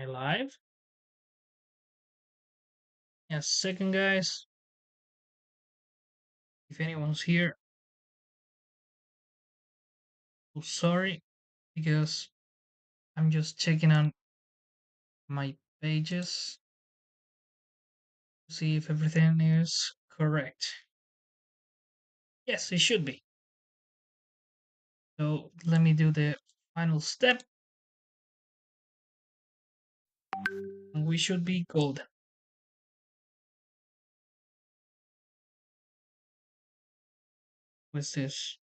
I live? Yes, second guys. If anyone's here, oh, sorry because I'm just checking on my pages to see if everything is correct. Yes, it should be. So let me do the final step and we should be golden. What's this?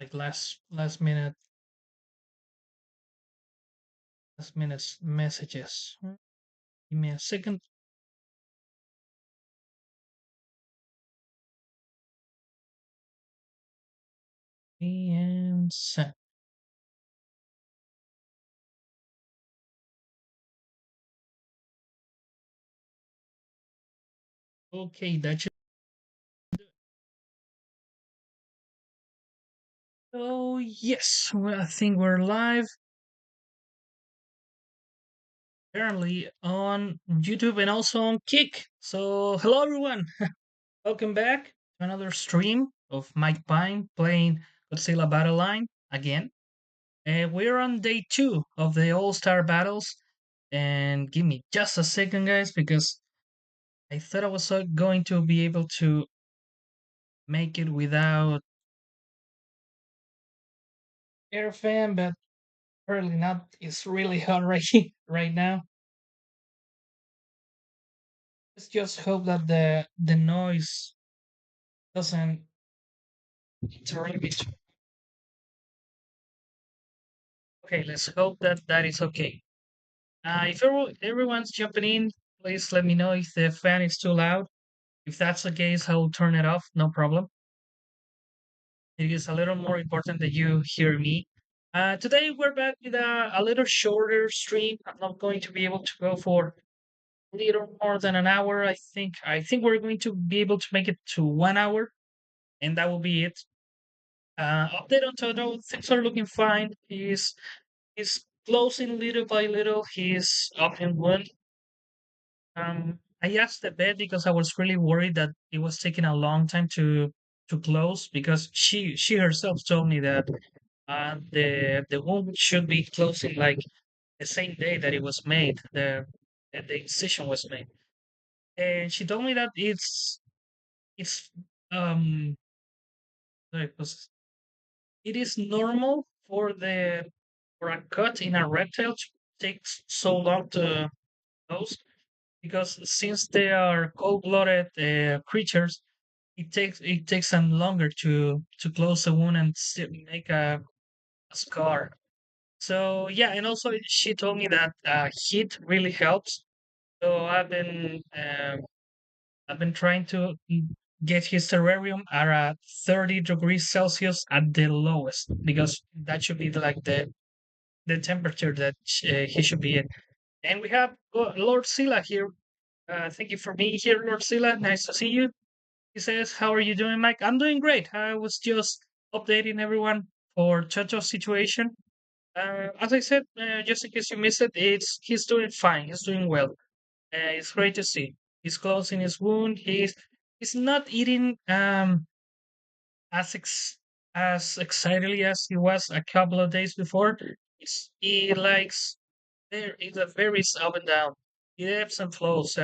Like last minute messages. Give me a second. And send. Okay, that should. Oh yes, well, I think we're live. Apparently on YouTube and also on Kick. So, hello everyone. Welcome back to another stream of Mike Pine playing Godzilla Battle Line again. And we're on day 2 of the All Star Battles. And give me just a second, guys, because I thought I was going to be able to make it without air fan, but apparently not. It's really hot right now. Let's just hope that the noise doesn't interrupt me. Okay, let's hope that that is okay. If everyone's jumping in, please let me know if the fan is too loud. If that's the case, I will turn it off. No problem. It is a little more important that you hear me. Today we're back with a little shorter stream. I'm not going to be able to go for a little more than an hour. I think we're going to be able to make it to 1 hour, and that will be it. Update on Toto. Things are looking fine. He's closing little by little. He's up in one. I asked the vet because I was really worried that it was taking a long time to close because she herself told me that the wound should be closing like the same day that it was made, that the incision was made, and she told me that it's um sorry, it is normal for a cut in a reptile to take so long to close because since they are cold-blooded creatures, it takes them longer to close the wound and make a scar. So yeah, and also she told me that heat really helps. So I've been trying to get his terrarium at 30 degrees Celsius at the lowest because that should be the temperature that he should be in. And we have Lord Sila here. Thank you for being here, Lord Sila. Nice to see you. He says, "How are you doing, Mike?" I'm doing great. I was just updating everyone for Chocho's situation. As I said, just in case you missed it, he's doing fine. He's doing well. It's great to see. He's closing his wound. He's not eating as excitedly as he was a couple of days before. He likes there is a very up and down. He ebbs and flows.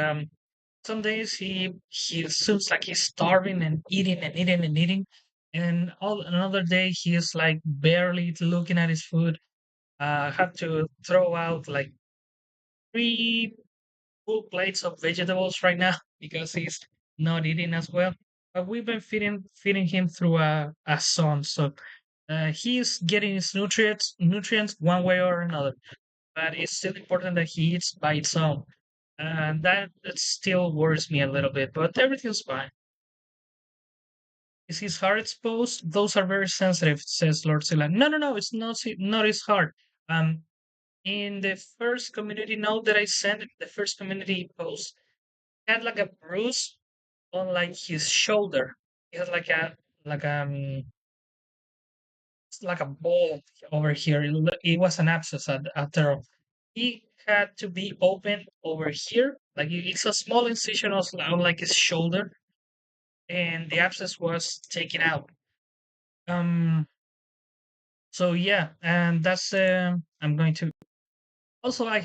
Some days he seems like he's starving and eating and eating and eating, and all another day he is like barely looking at his food. I have to throw out like 3 full plates of vegetables right now because he's not eating as well. But we've been feeding him through a son, so he's getting his nutrients one way or another. But it's still important that he eats by its own, and that still worries me a little bit. But everything's fine. Is his heart exposed? Those are very sensitive, says Lord Sila. No, no, no, it's not his heart. Um, in the first community note that I sent, the first community post, he had like a bruise on like his shoulder. He has like it's like a ball over here. It was an abscess after all. He had to be open over here. Like it's a small incision on like his shoulder, and the abscess was taken out. Um. So yeah, and that's I'm going to also I've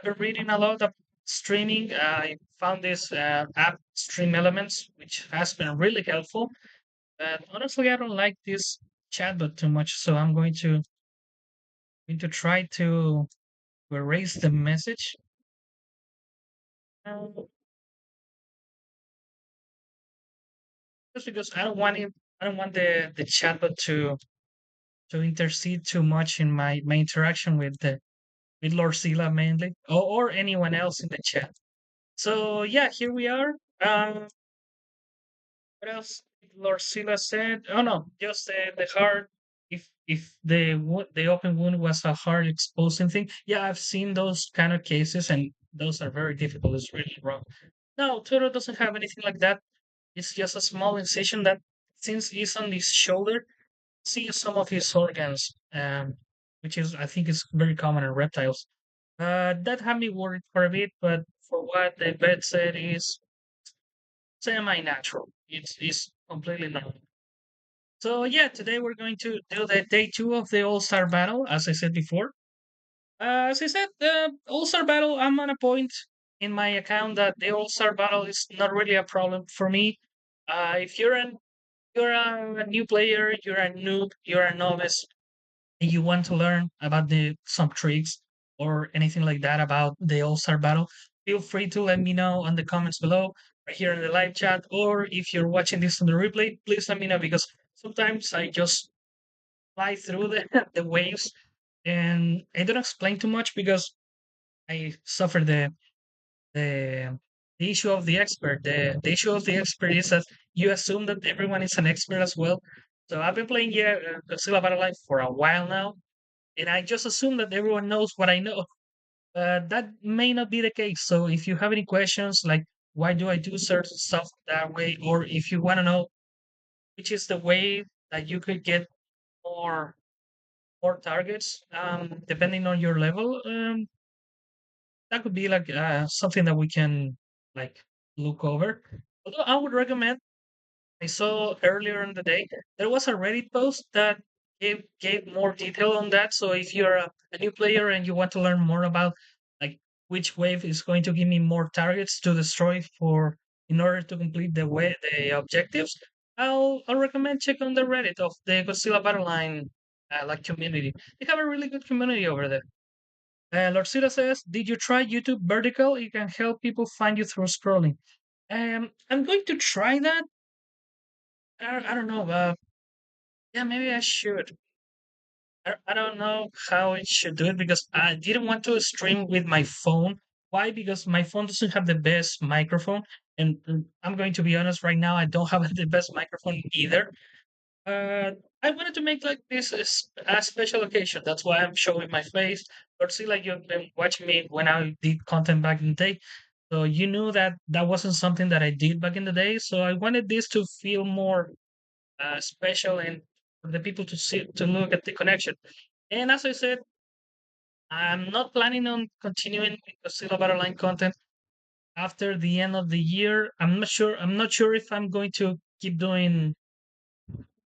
been reading a lot of streaming. I found this app Stream Elements, which has been really helpful. But honestly, I don't like this chatbot too much, so I'm going to try to erase the message. Um, just because I don't want the chatbot to intercede too much in my interaction with Lord Sila mainly, or anyone else in the chat. So yeah, here we are. What else did Lord Sila said? Oh no, just the heart. If the open wound was a heart exposing thing, yeah, I've seen those kind of cases, and those are very difficult. It's really wrong. No, Toro doesn't have anything like that. It's just a small incision that, since it's on his shoulder, see some of his organs, which is I think is very common in reptiles. That had me worried for a bit, but for what the vet said is semi-natural. It's completely normal. So yeah, today we're going to do the day two of the All Star Battle, as I said before. As I said, the All Star Battle, I'm on a point in my account that the All Star Battle is not really a problem for me. If you're a new player, you're a noob, you're a novice, and you want to learn about the some tricks or anything like that about the All Star Battle, feel free to let me know on the comments below, right here in the live chat, or if you're watching this on the replay, please let me know because sometimes I just fly through the the waves and I don't explain too much because I suffer the the issue of the expert. The issue of the expert is that you assume that everyone is an expert as well. So I've been playing Godzilla Battle Line for a while now, and I just assume that everyone knows what I know. That may not be the case. So if you have any questions, like why do I do certain stuff that way, or if you want to know which is the way that you could get more more targets, depending on your level, that could be like something that we can like look over. Although I would recommend, I saw earlier in the day there was a Reddit post that gave more detail on that. So if you're a new player and you want to learn more about like which wave is going to give me more targets to destroy for in order to complete the objectives, I'll recommend check on the Reddit of the Godzilla Battle Line like community. They have a really good community over there. Lord Sira says, "Did you try YouTube Vertical? It can help people find you through scrolling." I'm going to try that. I don't know. Yeah, maybe I should. I don't know how I should do it because I didn't want to stream with my phone. Why? Because my phone doesn't have the best microphone. And I'm going to be honest right now, I don't have the best microphone either. I wanted to make like this a special occasion. That's why I'm showing my face. But see, like you've been watching me when I did content back in the day. So you knew that that wasn't something that I did back in the day. So I wanted this to feel more special and for the people to see to look at the connection. And as I said, I'm not planning on continuing with Godzilla Battle Line content after the end of the year. I'm not sure. I'm not sure if I'm going to keep doing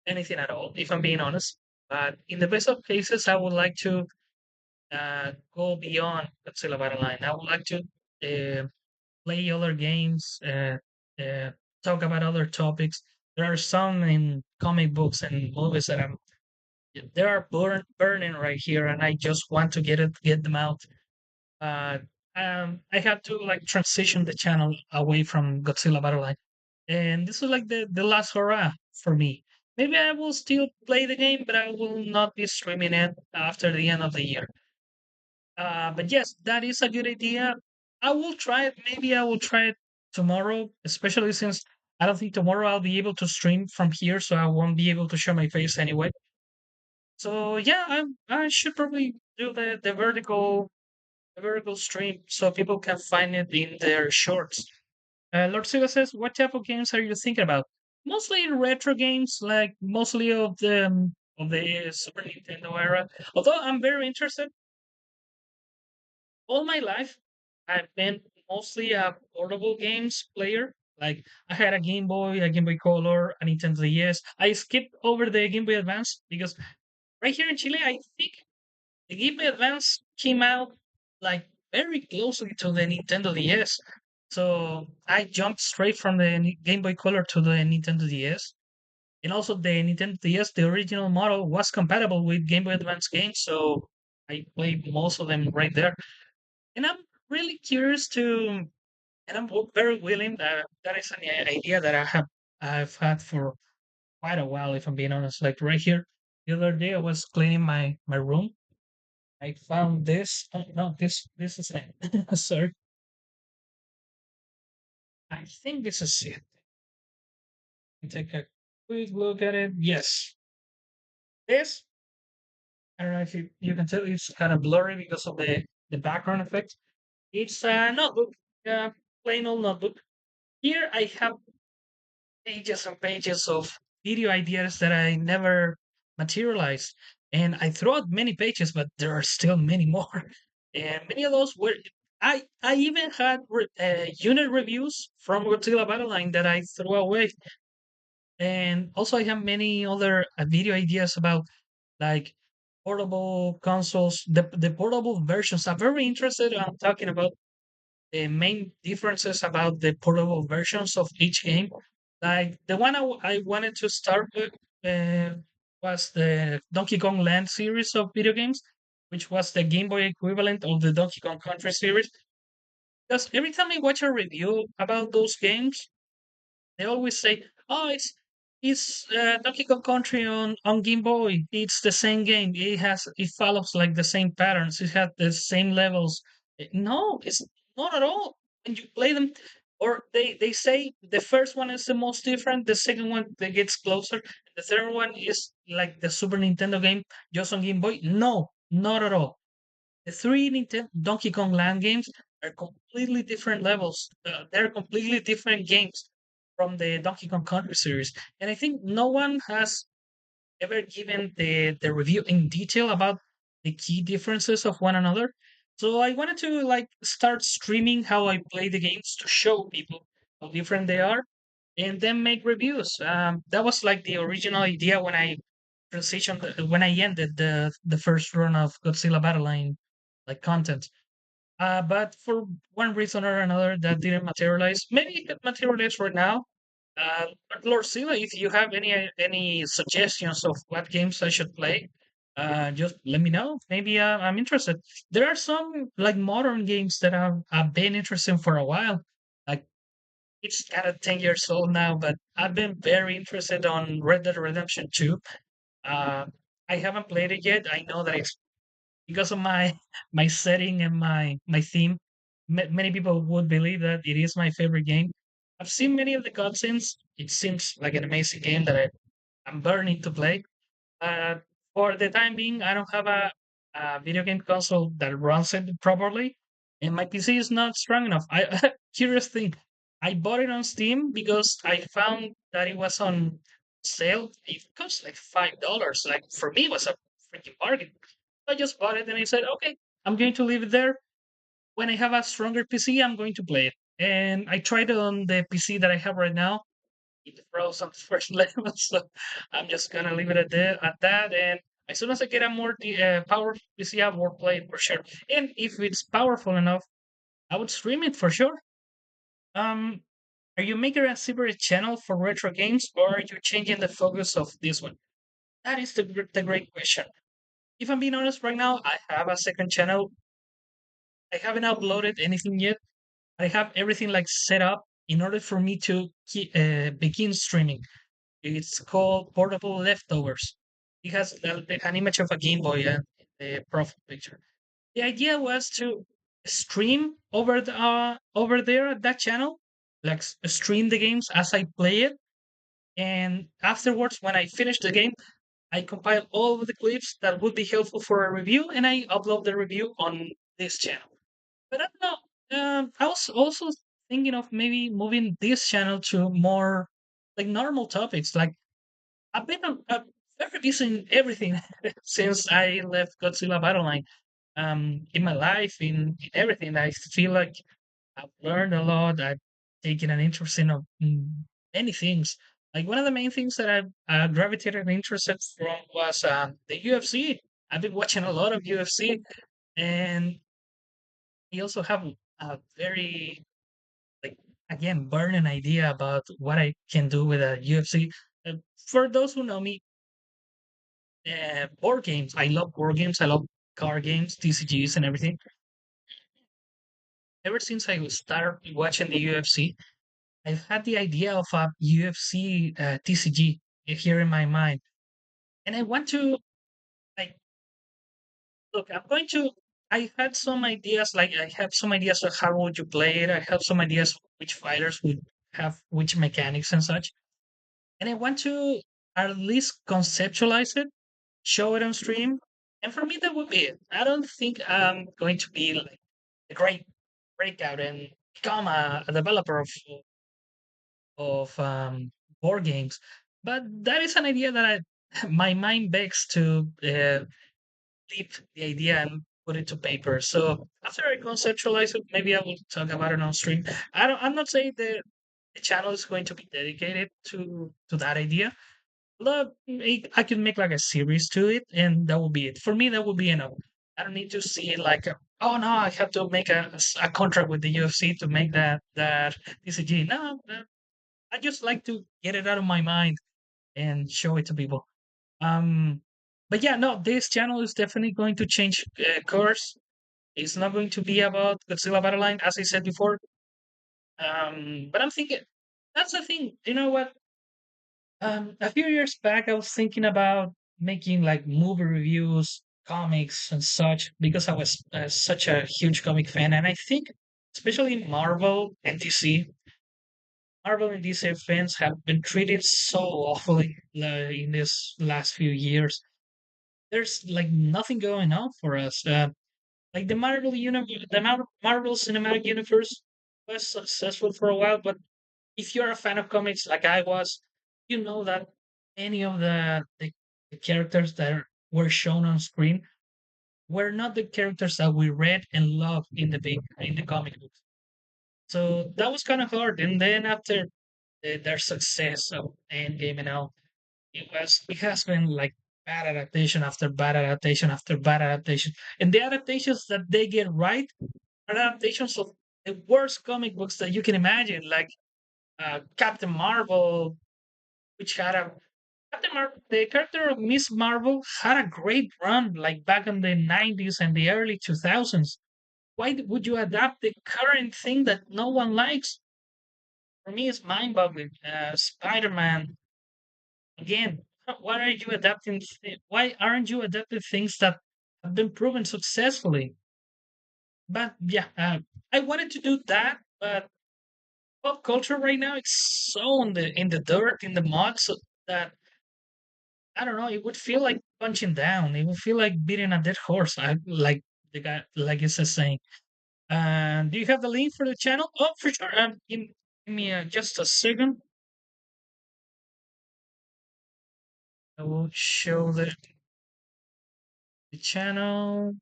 anything at all, if I'm being honest. But in the best of cases, I would like to go beyond Godzilla Battle Line. I would like to play other games, uh, talk about other topics. There are some in comic books and movies that they are burning right here, and I just want to get them out. Uh, I had to like transition the channel away from Godzilla Battle Line, and this is like the last hurrah for me. Maybe I will still play the game, but I will not be streaming it after the end of the year. But yes, that is a good idea. I will try it. Maybe I will try it tomorrow, especially since I don't think tomorrow I'll be able to stream from here, so I won't be able to show my face anyway. So yeah, I should probably do the vertical stream so people can find it in their shorts. Lord Siva says, "What type of games are you thinking about?" Mostly retro games, like mostly of the Super Nintendo era. Although I'm very interested. all my life, I've been mostly a portable games player. Like I had a Game Boy Color, a Nintendo DS. I skipped over the Game Boy Advance because right here in Chile, I think the Game Boy Advance came out like very closely to the Nintendo DS. So I jumped straight from the Game Boy Color to the Nintendo DS. And also the Nintendo DS, the original model, was compatible with Game Boy Advance games, so I played most of them right there. And I'm really curious to, and I'm very willing. That is an idea that I've had for quite a while, if I'm being honest. Like right here, the other day I was cleaning my room. I found this. Oh, no, this is it. Sorry, I think this is it. Take a quick look at it. Yes, this. I don't know if you can tell it's kind of blurry because of the background effect. It's a notebook, plain old notebook. Here I have pages and pages of video ideas that I never materialized. And I threw out many pages, but there are still many more. And many of those were. I even had unit reviews from Godzilla Battle Line that I threw away. And also, I have many other video ideas about like portable consoles, the portable versions. I'm very interested in talking about the main differences about the portable versions of each game. Like the one I wanted to start with was the Donkey Kong Land series of video games, which was the Game Boy equivalent of the Donkey Kong Country series. Because every time I watch a review about those games, they always say, "Oh, it's Donkey Kong Country on Game Boy. It's the same game. It follows like the same patterns. It has the same levels." No, it's not at all. When you play them, or they say the first one is the most different. The second one that gets closer. The third one is like the Super Nintendo game just on Game Boy. No, not at all. The three Nintendo Donkey Kong Land games are completely different levels. They're completely different games from the Donkey Kong Country series, and I think no one has ever given the review in detail about the key differences of one another. So I wanted to like start streaming how I play the games to show people how different they are, and then make reviews. That was like the original idea when I transitioned when I ended the first run of Godzilla Battle Line like content. But for one reason or another, that didn't materialize. Maybe it could materialize right now. But Lord Sila, if you have any suggestions of what games I should play, just let me know. Maybe I'm interested. There are some like modern games that I've been interested in for a while. Like it's kind of 10 years old now, but I've been very interested on Red Dead Redemption 2. Uh, I haven't played it yet. I know that it's because of my setting and my theme. Many people would believe that it is my favorite game. I've seen many of the cutscenes. It seems like an amazing game that I'm burning to play. Uh, for the time being, I don't have a video game console that runs it properly, and my PC is not strong enough. I curious thing, I bought it on Steam because I found that it was on sale. It cost like $5. Like for me, it was a freaking bargain. I just bought it and I said, okay, I'm going to leave it there. When I have a stronger PC, I'm going to play it. And I tried it on the PC that I have right now. It froze on the first level, so I'm just gonna leave it at that. And as soon as I get a more powerful PC, I will play it for sure. And if it's powerful enough, I would stream it for sure. Um, are you making a separate channel for retro games, or are you changing the focus of this one? That is the great question. If I'm being honest, right now I have a second channel. I haven't uploaded anything yet. I have everything like set up in order for me to begin streaming. It's called Portable Leftovers. It has an image of a Game Boy and the profile picture. The idea was to stream over there at that channel, like stream the games as I play it, and afterwards, when I finish the game, I compile all of the clips that would be helpful for a review, and I upload the review on this channel. But I don't know. I was also thinking of maybe moving this channel to more like normal topics. Like I've been very busy in everything since I left Godzilla Battle Line. in my life, in everything. I feel like I've learned a lot. I've taken an interest in many things. Like one of the main things that I gravitated and interested from was the UFC. I've been watching a lot of UFC, and I also have a very like again burning idea about what I can do with a UFC. Uh, for those who know me, board games. I love board games. I love card games, TCGs, and everything. Ever since I started watching the UFC, I've had the idea of a UFC TCG here in my mind, and I want to like look. I'm going to. I had some ideas. Like I have some ideas of how would you play it. I have some ideas which fighters would have which mechanics and such, and I want to at least conceptualize it, show it on stream, and for me that would be it. I don't think I'm going to be like a great breakout and become a developer of board games. But that is an idea that my mind begs to leap the idea and put it to paper. So after I conceptualize it, maybe I will talk about it on stream. I'm not saying that the channel is going to be dedicated to that idea. Look, I could make like a series to it, and that will be it. For me, that would be enough. I don't need to see it like, oh no, I have to make a contract with the UFC to make that TCG. No, I just like to get it out of my mind and show it to people. Um, but yeah, no, this channel is definitely going to change course. It's not going to be about Godzilla Battle Line, as I said before. But I'm thinking that's the thing. You know what? A few years back, I was thinking about making like movie reviews, comics, and such because I was such a huge comic fan, and I think especially Marvel and DC. Marvel and DC fans have been treated so awfully in this last few years. There's like nothing going on for us. Like the Marvel Cinematic Universe was successful for a while, but if you're a fan of comics like I was, you know that any of the characters that were shown on screen were not the characters that we read and loved in the comic books. So that was kind of hard. And then after their success of Endgame and all, it has been like bad adaptation after bad adaptation after bad adaptation, and the adaptations that they get right are adaptations of the worst comic books that you can imagine, like Captain Marvel, which had a the character of Miss Marvel had a great run, like back in the 90s and the early 2000s. Why would you adapt the current thing that no one likes? For me, it's mind-boggling. Spider-Man, again, why are you adapting? Why aren't you adapting things that have been proven successfully? But yeah, I wanted to do that, but pop culture right now it's so in the dirt, in the mud, so that I don't know. It would feel like punching down. It would feel like beating a dead horse. Like the guy, like it's saying. Do you have the link for the channel? Oh, for sure. Give me just a second. I will show the channel.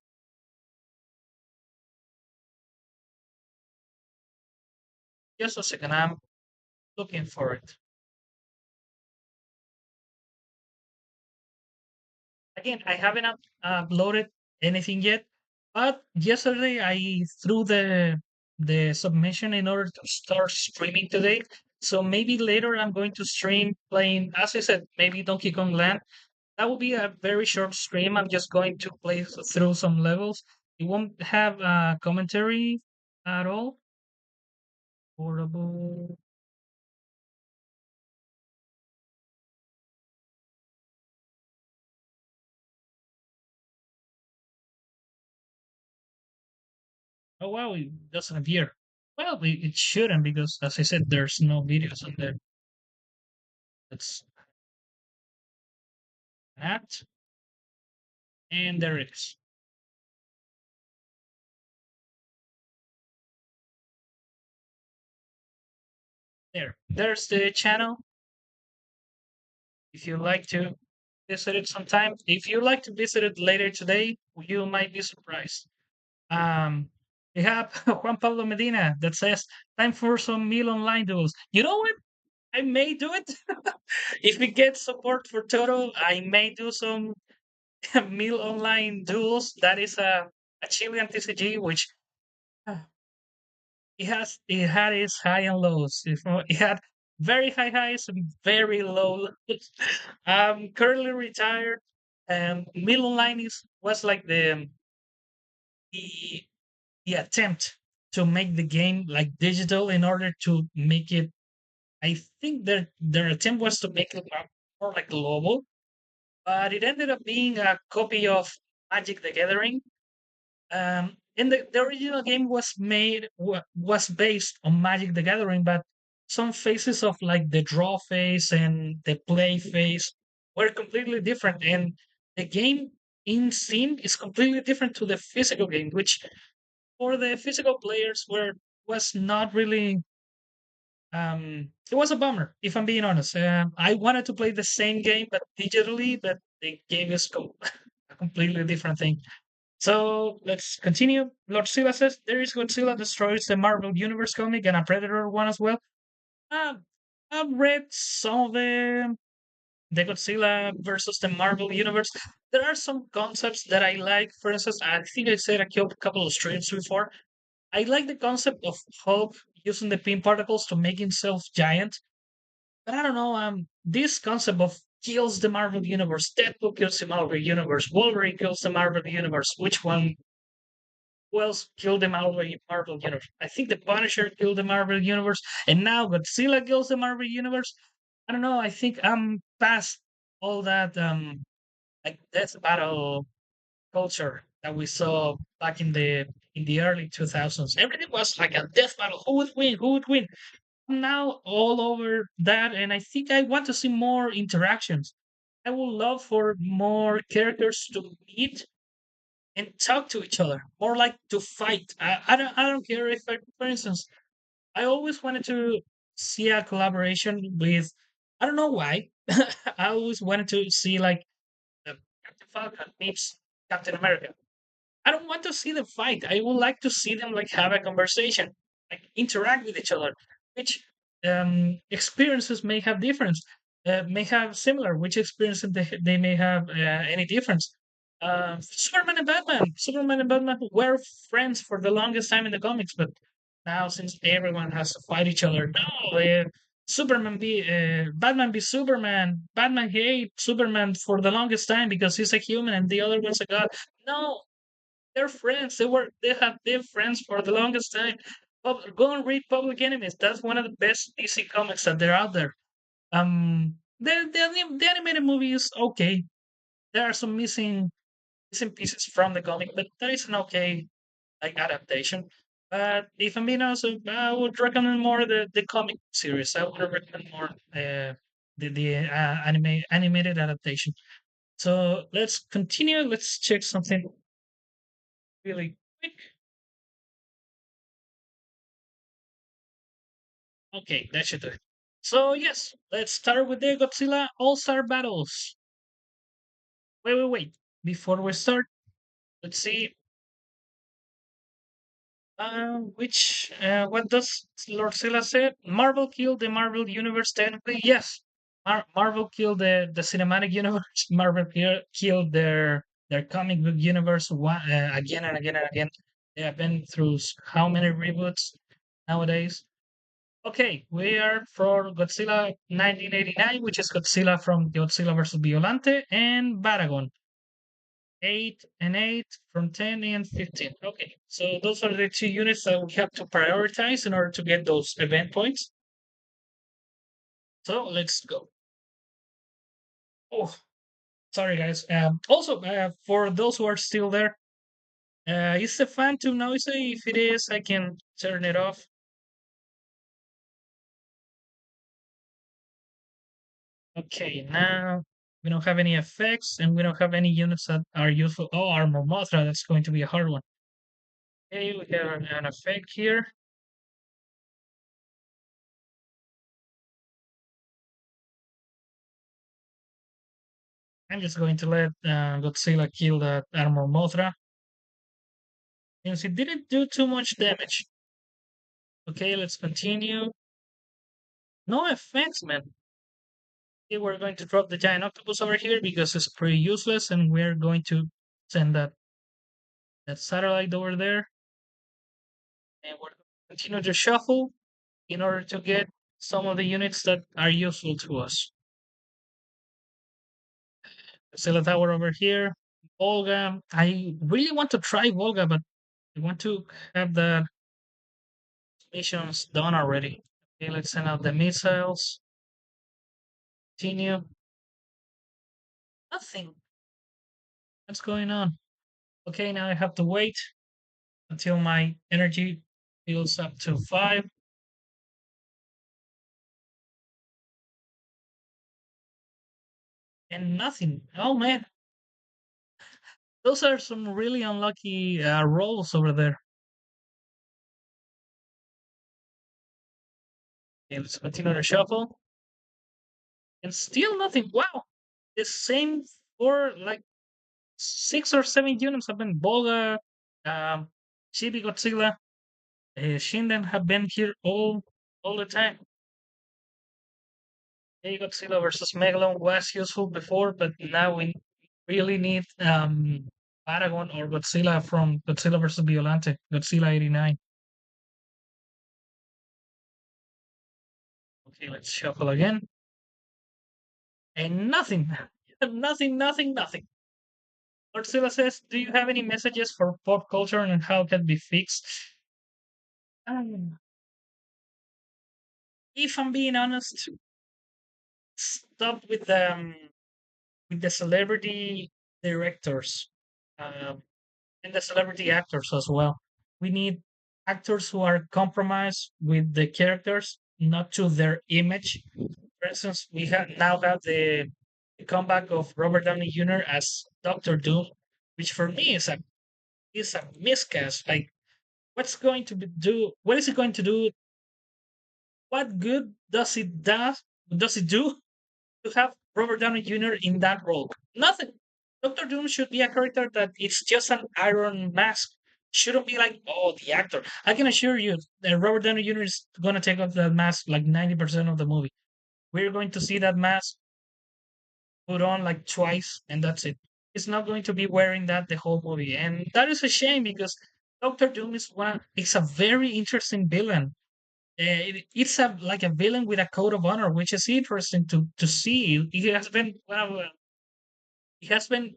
Just a second. I'm looking for it. Again, I haven't uploaded anything yet, but yesterday I threw the submission in order to start streaming today. So maybe later I'm going to stream playing, as I said, maybe Donkey Kong Land. That will be a very short stream. I'm just going to play through some levels. It won't have commentary at all. Portable. Oh wow, it doesn't appear. Well, it shouldn't because, as I said, there's no videos on there. It's that, and there it is. There's the channel if you like to. visit it sometime. If you like to visit it later today, you might be surprised. Um, we have Juan Pablo Medina that says, "Time for some meal online duels." You know what? I may do it if we get support for Toto. I may do some meal online duels. That is a Chilean TCG, which uh, it had its high and lows. It had very high highs and very low lows. I'm currently retired. Meal online was like the the attempt to make the game like digital in order to make it. I think their attempt was to make it more like global, but it ended up being a copy of Magic the Gathering. And the original game was based on Magic the Gathering, but some phases of like the draw phase and the play phase were completely different, and the game in scene is completely different to the physical game, which for the physical players were was not really. It was a bummer, if I'm being honest. I wanted to play the same game but digitally, but the game is a completely different thing. So let's continue. Lord Silla says there is Godzilla destroys the Marvel Universe comic and a Predator one as well. Um, I've read some of the Godzilla versus the Marvel Universe. There are some concepts that I like. For instance, I think I said a couple of streams before. I like the concept of Hulk using the pin particles to make himself giant. But I don't know. This concept of kills the Marvel Universe, Deadpool kills the Marvel Universe, Wolverine kills the Marvel Universe. Which one who else killed the Marvel Universe? I think the Punisher killed the Marvel Universe, and now Godzilla kills the Marvel Universe. I don't know. I think I'm past all that like death battle culture that we saw back in the early 2000s. Everything was like a death battle. Who would win? Who would win? I'm now all over that, and I think I want to see more interactions. I would love for more characters to meet and talk to each other, more like to fight. I don't care if, for instance, I always wanted to see a collaboration with. I don't know why. I always wanted to see like Captain Falcon meets Captain America. I don't want to see them fight. I would like to see them like have a conversation, like interact with each other. Which experiences may have difference, may have similar. Which experiences they may have any difference. Superman and Batman were friends for the longest time in the comics, but now since everyone has to fight each other, no, Batman be Superman. Batman hate Superman for the longest time because he's a human and the other one's a god. No, they're friends. They have been friends for the longest time. Go and read Public Enemies. That's one of the best DC comics that they're out there. The animated movie is okay. There are some missing pieces from the comic, but that is an okay like adaptation. But if I'm being honest, I would recommend more the comic series. I would recommend more the animated adaptation. So let's continue. Let's check something really quick. Okay, that should do it. So yes, let's start with the Godzilla All-Star battles. Wait. Before we start, let's see what does Lord Silla say? Marvel killed the Marvel universe technically? Yes. Marvel killed the cinematic universe. Marvel killed their comic book universe again and again and again. They have been through how many reboots nowadays? Okay, we are for Godzilla 1989, which is Godzilla from Godzilla vs. Violante, and Baragon 8 and 8 from 10 and 15. Okay, so those are the two units that we have to prioritize in order to get those event points. So let's go. Oh, sorry guys. Also, for those who are still there, is the fan too noisy? If it is, I can turn it off. Okay, now we don't have any effects and we don't have any units that are useful. Oh, Armor Mothra, that's going to be a hard one. Okay, we have an effect here. I'm just going to let Godzilla kill that armor Mothra, since it didn't do too much damage. Okay, let's continue. No effects, man. Okay, we're going to drop the giant octopus over here because it's pretty useless, and we're going to send that satellite over there, and we're going to continue to shuffle in order to get some of the units that are useful to us. Godzilla Tower over here. Volga. I really want to try Volga, but I want to have the missions done already. Okay, let's send out the missiles. Continue. Nothing. What's going on? Okay, now I have to wait until my energy fills up to 5 and nothing. Oh man, those are some really unlucky rolls over there. Okay, let's continue the shuffle. And still nothing. Wow. The same for like 6 or 7 units have been Volga, um, Chibi Godzilla, Shinden have been here all the time. Hey, Godzilla versus Megalon was useful before, but now we really need Paragon or Godzilla from Godzilla versus Violante, Godzilla 89. Okay, let's shuffle again. And nothing. Nothing. Godzilla says, do you have any messages for pop culture and how it can be fixed? Um, if I'm being honest, stop with the celebrity directors. Um, and the celebrity actors as well. We need actors who are compromised with the characters, not to their image. For instance, we have now have the comeback of Robert Downey Jr. as Doctor Doom, which for me is a miscast. Like, what's going to be do? What is it going to do? What good does it do to have Robert Downey Jr. in that role? Nothing. Doctor Doom should be a character that it's just an iron mask. Shouldn't be like, oh, the actor. I can assure you that Robert Downey Jr. is gonna take off that mask like 90% of the movie. We're going to see that mask put on like twice, and that's it. He's not going to be wearing that the whole movie, and that is a shame because Doctor Doom is one. It's a very interesting villain. It's a like a villain with a code of honor, which is interesting to see. He has been he has been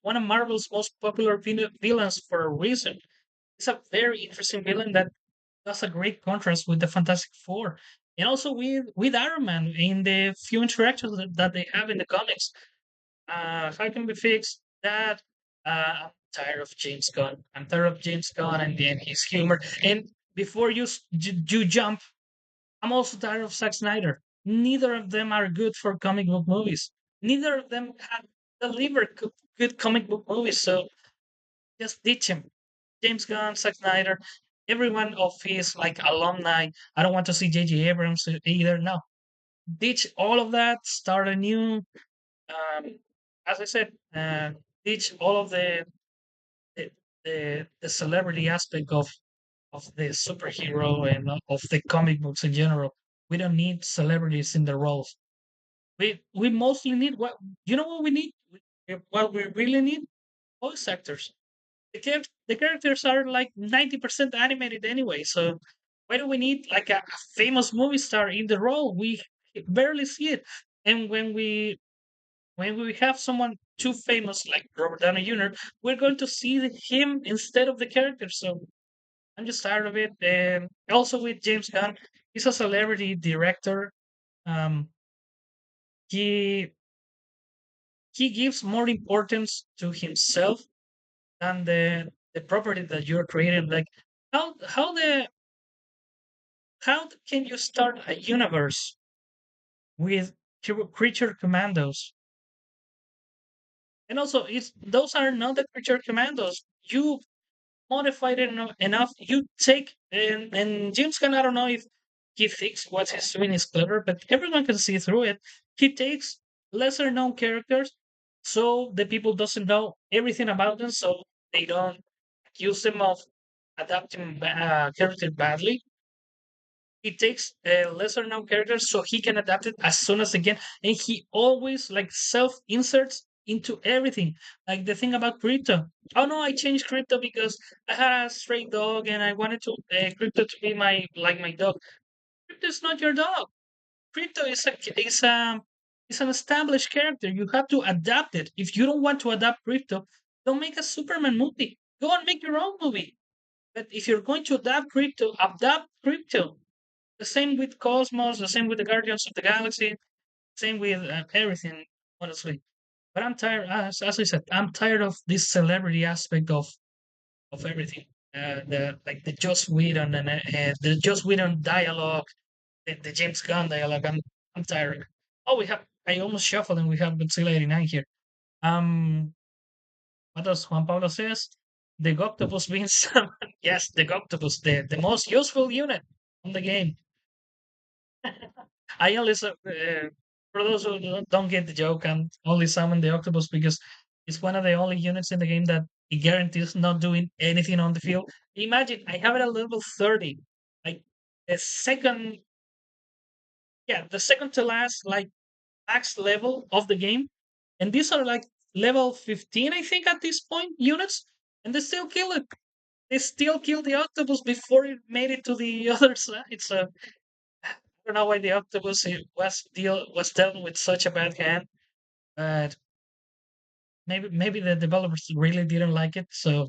one of Marvel's most popular villains for a reason. It's a very interesting villain that does a great contrast with the Fantastic Four, and also with Iron Man in the few interactions that they have in the comics. How can we fix that? I'm tired of James Gunn. I'm tired of James Gunn and his humor. And before you jump, I'm also tired of Zack Snyder. Neither of them are good for comic book movies. Neither of them have delivered good comic book movies. So just ditch him. James Gunn, Zack Snyder, everyone of his like alumni. I don't want to see J.J. Abrams either. No, ditch all of that. Start anew. Um, as I said, ditch all of the, the celebrity aspect of the superhero and of the comic books in general. We don't need celebrities in the roles. We mostly need what you know what we need. What we really need voice actors. The characters are like 90% animated anyway. So why do we need like a famous movie star in the role? We barely see it. And when we have someone too famous like Robert Downey Jr., we're going to see him instead of the character. So I'm just tired of it. And also with James Gunn, he's a celebrity director. Um, he he gives more importance to himself than the property that you're creating. Like how how can you start a universe with creature commandos? And also, it's those are not the creature commandos. You modified it enough. You take and James Gunn. I don't know if he thinks what he's doing is clever, but everyone can see through it. He takes lesser known characters, so the people doesn't know everything about them, so they don't accuse them of adapting character badly. He takes lesser known characters so he can adapt it as soon as again, and he always like self inserts into everything. Like the thing about crypto. Oh no, I changed crypto because I had a stray dog and I wanted to crypto to be my like my dog. Crypto is not your dog. Crypto is an established character. You have to adapt it. If you don't want to adapt crypto, don't make a Superman movie. Go and make your own movie. But if you're going to adapt crypto. The same with Cosmos, the same with the Guardians of the Galaxy, same with everything, honestly. But I'm tired, as I said, I'm tired of this celebrity aspect of everything. The like the Joss Whedon and the Joss Whedon dialogue, the James Gunn dialogue. I'm tired. Oh, we have. I almost shuffled and we have Godzilla 89 here. Um, what does Juan Pablo says? The Octopus means someone. Yes, the Octopus, the most useful unit on the game. I only for those who don't get the joke, I'm only summon the octopus because it's one of the only units in the game that it guarantees not doing anything on the field. Imagine I have it at level 30, like the second, yeah, the second to last like max level of the game, and these are like level 15, I think, at this point units, and they still kill it. They still kill the octopus before it made it to the other side. So don't know why the octopus was dealt with such a bad hand, but maybe the developers really didn't like it, so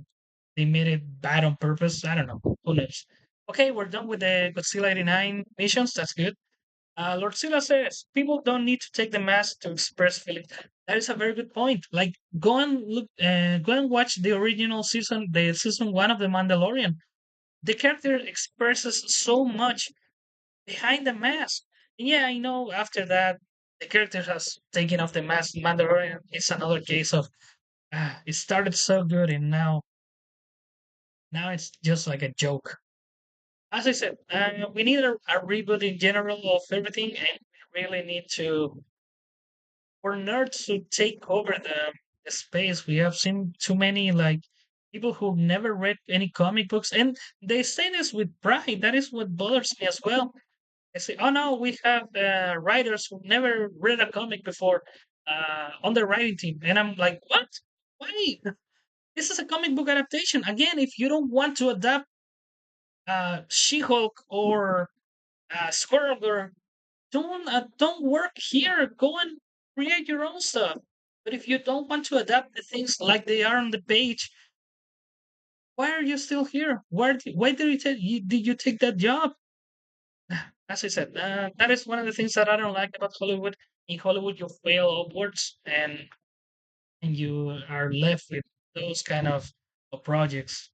they made it bad on purpose. I don't know. Who knows? Okay, we're done with the Godzilla 89 missions. That's good. Lord Silla says people don't need to take the mask to express feelings. That is a very good point. Like go and watch the original season, the season one of the Mandalorian. The character expresses so much behind the mask. Yeah, I know after that the character has taken off the mask. Mandalorian is another case of it started so good and now it's just like a joke. As I said, we need a reboot in general of everything, and we really need to for nerds to take over the space. We have seen too many like people who never read any comic books, and they say this with pride. That is what bothers me as well. I say, oh no, we have writers who never read a comic before on the writing team. And I'm like, what? Why? This is a comic book adaptation. Again, if you don't want to adapt She Hulk or Squirrel Girl, don't work here. Go and create your own stuff. But if you don't want to adapt the things like they are on the page, why are you still here? Why did did you take that job? As I said, that is one of the things that I don't like about Hollywood. In Hollywood, you fail upwards, and you are left with those kind of projects.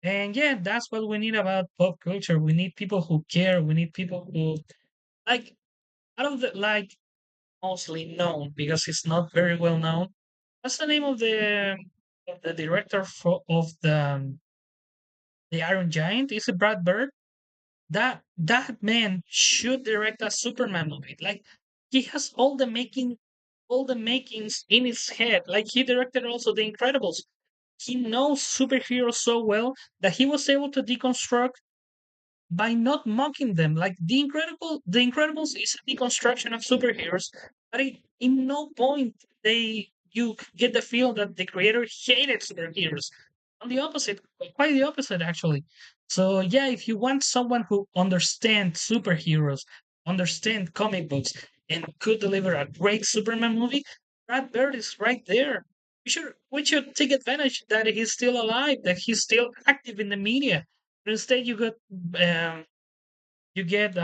And yeah, that's what we need about pop culture. We need people who care. We need people who like out of the like mostly known because it's not very well known. What's the name of the director of the Iron Giant? Is it Brad Bird? That man should direct a Superman movie. Like he has all the makings in his head. Like he directed also The Incredibles. He knows superheroes so well that he was able to deconstruct by not mocking them. Like The Incredibles is a deconstruction of superheroes, but in no point you get the feel that the creator hated superheroes. On the opposite, quite the opposite actually. So yeah, if you want someone who understands superheroes, understand comic books, and could deliver a great Superman movie, Brad Bird is right there. We should take advantage that he's still alive, that he's still active in the media. But instead, um, you get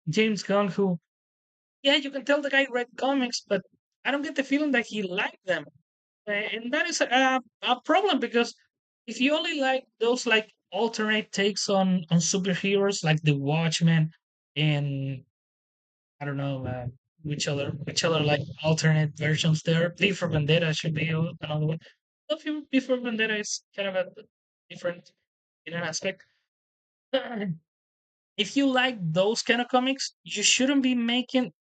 James Gunn, who yeah, you can tell the guy read comics, but I don't get the feeling that he liked them, and that is a problem because if you only like those like alternate takes on superheroes, like the Watchmen and I don't know which other like alternate versions there. V for Vendetta should be another one. V for Vendetta is kind of a different in an aspect. If you like those kind of comics, you shouldn't be making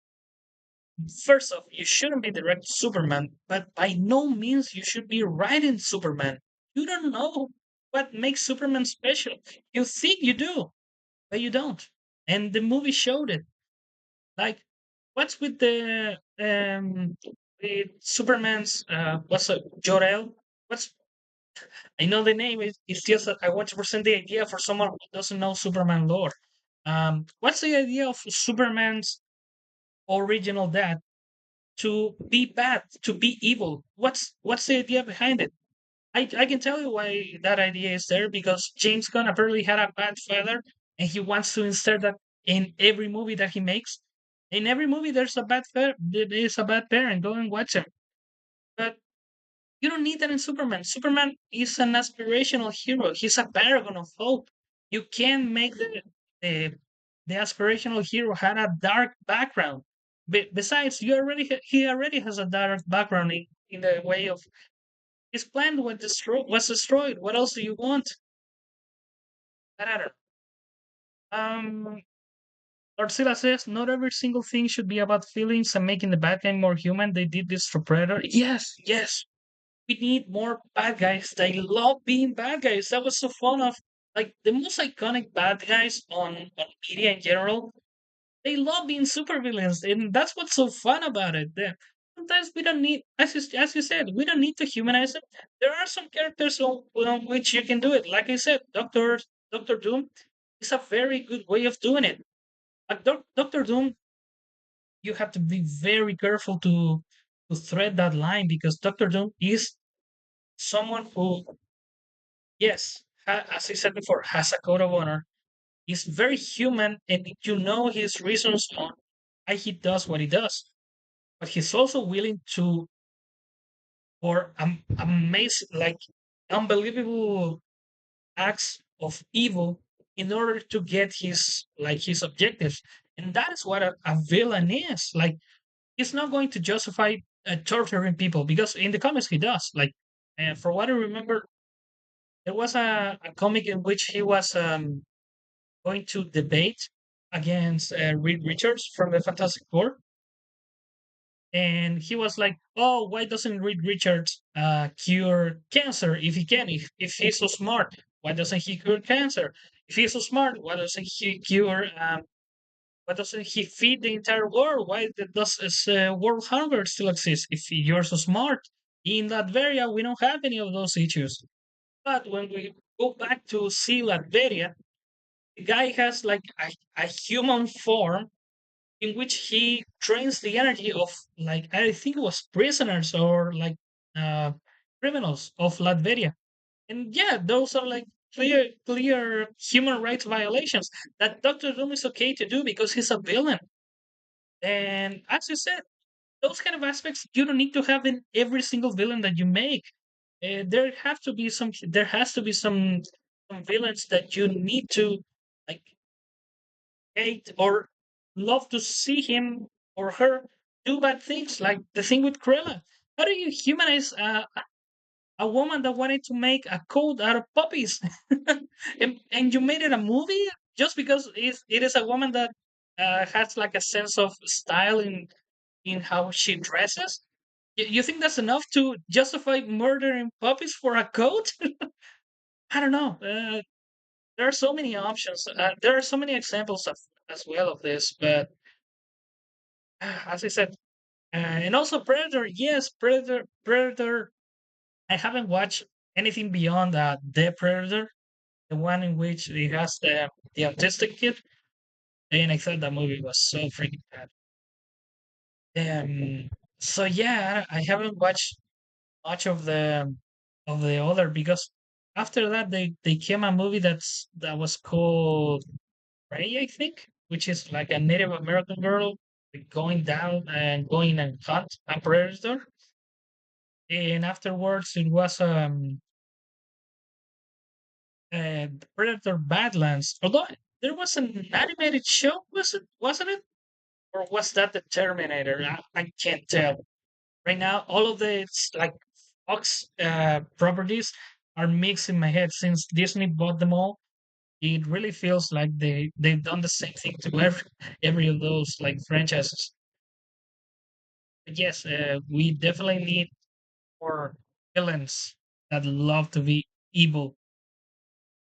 First off, you shouldn't be direct Superman, but by no means you should be writing Superman. You don't know what makes Superman special. You think you do, but you don't. And the movie showed it. Like, what's with Superman's what's it, Jor-El? What's I know the name is it's just that I want to present the idea for someone who doesn't know Superman lore. What's the idea of Superman's original dad to be bad, to be evil? What's the idea behind it? I can tell you why that idea is there because James Gunn apparently had a bad father and he wants to insert that in every movie that he makes. In every movie, there is a bad parent. Go and watch him. But you don't need that in Superman. Superman is an aspirational hero. He's a paragon of hope. You can make the, the aspirational hero had a dark background. Besides, he already has a dark background in the way of his plan was destroyed. What else do you want? I don't know. Ursula says not every single thing should be about feelings and making the bad guy more human. They did this for Predator. Yes, yes. We need more bad guys. They love being bad guys. That was so fun of like the most iconic bad guys on media in general. They love being supervillains, and that's what's so fun about it. Sometimes we don't need, as you said, we don't need to humanize them. There are some characters on which you can do it. Like I said, Doctor Doom is a very good way of doing it. Doctor Doom, you have to be very careful to thread that line because Doctor Doom is someone who, yes, as I said before, has a code of honor. Is very human, and you know his reasons on why he does what he does. But he's also willing to for amazing, like unbelievable acts of evil in order to get his objectives. And that is what a villain is. Like he's not going to justify torturing people because in the comics he does. Like, and for what I remember, there was a comic in which he was going to debate against Reed Richards from the Fantastic Four, and he was like, "Oh, why doesn't Reed Richards cure cancer if he can? If he's so smart, why doesn't he cure cancer? If he's so smart, why doesn't he cure? Why doesn't he feed the entire world? Why does world hunger still exist? If you're so smart, in Latveria we don't have any of those issues. But when we go back to see Latveria, the guy has like a human form in which he drains the energy of like I think it was prisoners or like uh, criminals of Latveria. And yeah, those are like clear human rights violations that Doctor Doom is okay to do because he's a villain. And as you said, those kind of aspects you don't need to have in every single villain that you make. There has to be some villains that you need to like hate or love to see him or her do bad things, like the thing with Krilla. How do you humanize a woman that wanted to make a coat out of puppies, and you made it a movie just because it is a woman that has like a sense of style in how she dresses? You think that's enough to justify murdering puppies for a coat? I don't know. There are so many options. There are so many examples of as well of this, but as I said, and also Predator. Yes, Predator. Predator. I haven't watched anything beyond the Predator, the one in which it has the autistic kid, and I thought that movie was so freaking bad. So yeah, I haven't watched much of the other because after that they came a movie that was called Ray, I think, which is like a Native American girl going down and going and hunt a predator. And afterwards, it was Predator Badlands. Although there was an animated show, wasn't it? Or was that the Terminator? I can't tell. Right now, all of the like Fox properties are mixed in my head since Disney bought them all. It really feels like they've done the same thing to every of those like franchises. Yes, we definitely need more villains that love to be evil,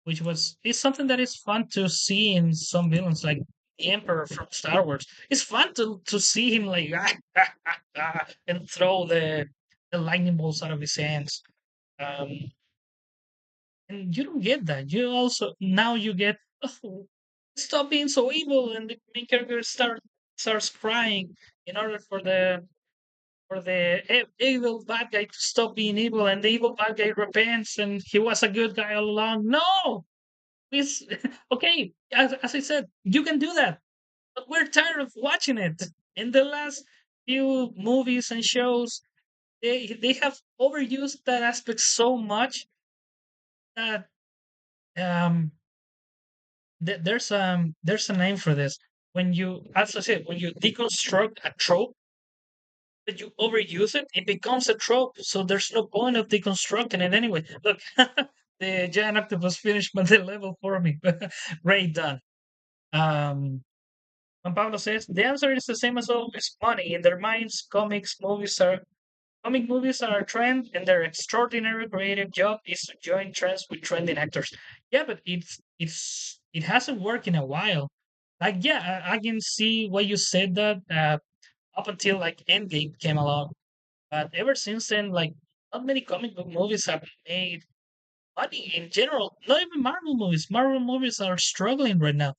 which was is something that is fun to see in some villains, like the Emperor from Star Wars. It's fun to see him like and throw the lightning bolts out of his hands. Um, and you don't get that. You also now you get oh, stop being so evil, and the main character starts crying in order for the evil bad guy to stop being evil, and the evil bad guy repents, and he was a good guy all along. No, it's okay. As I said, you can do that, but we're tired of watching it. In the last few movies and shows, they have overused that aspect so much that um there's a name for this. When you, as I said, when you deconstruct a trope, but you overuse it, it becomes a trope. So there's no point of deconstructing it anyway. Look, the giant octopus finished the level for me. Great done. Um, Juan Pablo says the answer is the same as always: money. In their minds, comic movies are a trend, and their extraordinary creative job is to join trends with trending actors. Yeah, but it hasn't worked in a while. Like, yeah, I can see why you said that up until like Endgame came along, but ever since then, like, not many comic book movies have made money in general. Not even Marvel movies. Marvel movies are struggling right now,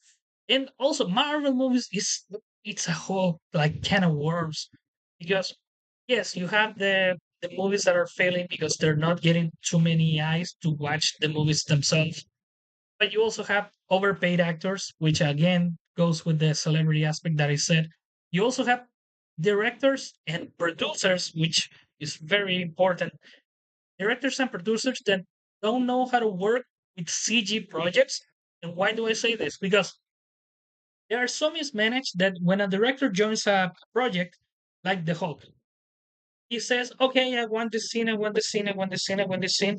and also Marvel movies is it's a whole like can of worms because yes, you have the movies that are failing because they're not getting too many eyes to watch the movies themselves. But you also have overpaid actors, which again goes with the celebrity aspect that I said. You also have directors and producers, which is very important. Directors and producers that don't know how to work with CG projects. And why do I say this? Because they are so mismanaged that when a director joins a project like the Hulk, he says, "Okay, I want this scene, I want this scene, I want this scene, I want this scene."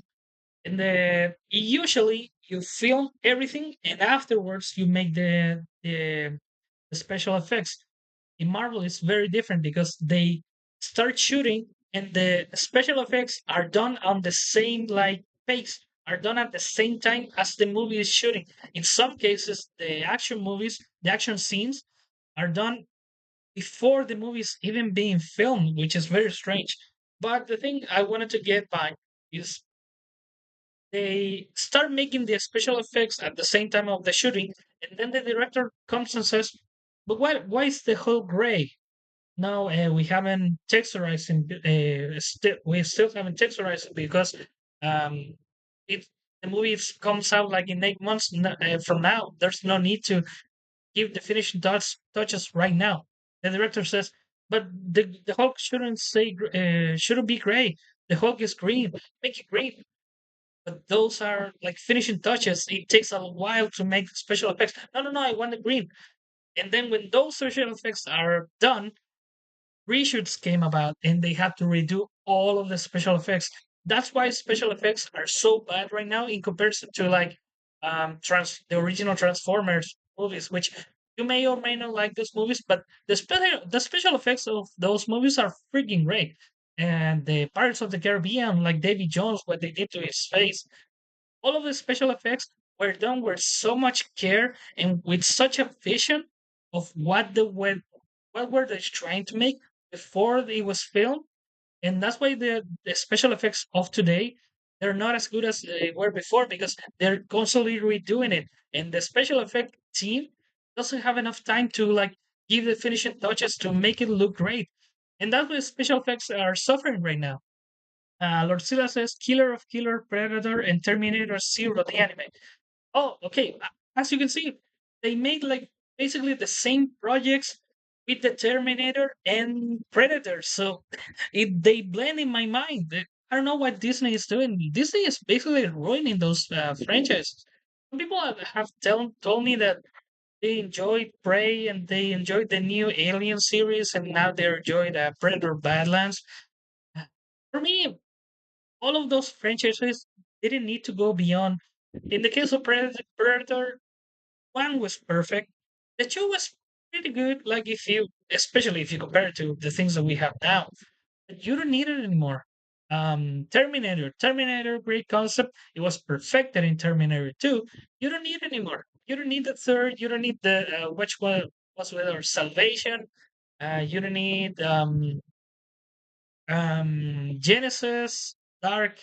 And usually you film everything, and afterwards you make the special effects. In Marvel, it's very different because they start shooting, and the special effects are done on the same like pace, are done at the same time as the movie is shooting. In some cases, the action scenes are done before the movie is even being filmed, which is very strange. But the thing I wanted to get by is they start making the special effects at the same time of the shooting, and then the director comes and says, "But why is the whole gray?" No, we haven't texturized him. We still haven't texturized it because um, it the movie comes out like in 8 months from now. There's no need to give the finishing touches right now. The director says, "But the Hulk shouldn't be gray. The Hulk is green. Make it green." But those are like finishing touches. It takes a while to make special effects. No, no, no. I want the green. And then when those special effects are done, reshoots came about and they had to redo all of the special effects. That's why special effects are so bad right now in comparison to like the original Transformers movies, which you may or may not like those movies, but the special effects of those movies are freaking great. And the Pirates of the Caribbean, like Davy Jones, what they did to his face, all of the special effects were done with so much care and with such a vision of what were they trying to make before it was filmed, and that's why the special effects of today they're not as good as they were before because they're constantly redoing it, and the special effect team doesn't have enough time to like give the finishing touches to make it look great, and that's why special effects are suffering right now. Lord Silla says Killer of Killer, Predator, and Terminator Zero, the anime. Oh, okay. As you can see, they made like basically the same projects with the Terminator and Predator. So they blend in my mind. I don't know what Disney is doing. Disney is basically ruining those franchises. Some people have told me that they enjoyed Prey and they enjoyed the new Alien series, and now they enjoy the Predator Badlands. For me, all of those franchises didn't need to go beyond. In the case of Predator, one was perfect. The two was pretty good. Like if you, especially if you compare it to the things that we have now, you don't need it anymore. Terminator, great concept. It was perfected in Terminator 2. You don't need it anymore. You don't need the third. You don't need the which one was with our Salvation. You don't need Genesis, Dark.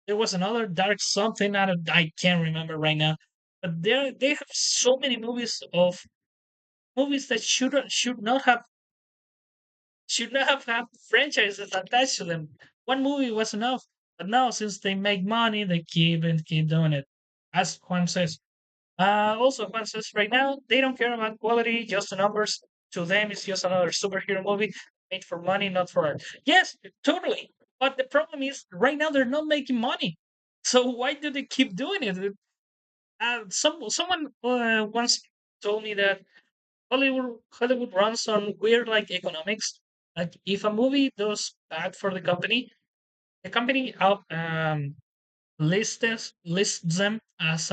There was another Dark something. I can't remember right now. But they have so many movies that should not have had franchises attached to them. One movie was enough. But now, since they make money, they keep doing it. As Juan says. Also, Juan says right now they don't care about quality, just the numbers. To them, it's just another superhero movie made for money, not for art. Yes, totally. But the problem is, right now they're not making money. So why do they keep doing it? Someone once told me that Hollywood runs on weird like economics. Like if a movie does bad for the company out lists them as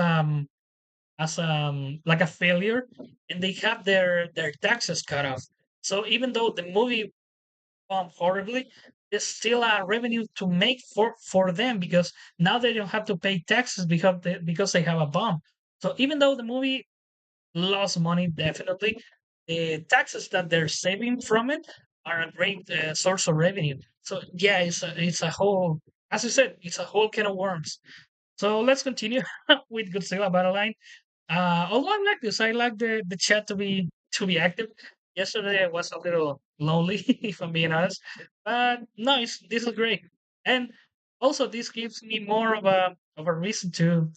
like a failure, and they have their taxes cut off. So even though the movie bombed horribly, there's still a revenue to make for them because now they don't have to pay taxes because they have a bomb. So even though the movie lost money, definitely. The taxes that they're saving from it are a great source of revenue. So yeah, it's a whole, as you said, it's a whole can of worms. So let's continue with Godzilla Battle Line. Although I like this, I like the chat to be active. Yesterday I was a little lonely, if I'm being honest, but no, this is great, and also this gives me more of a reason to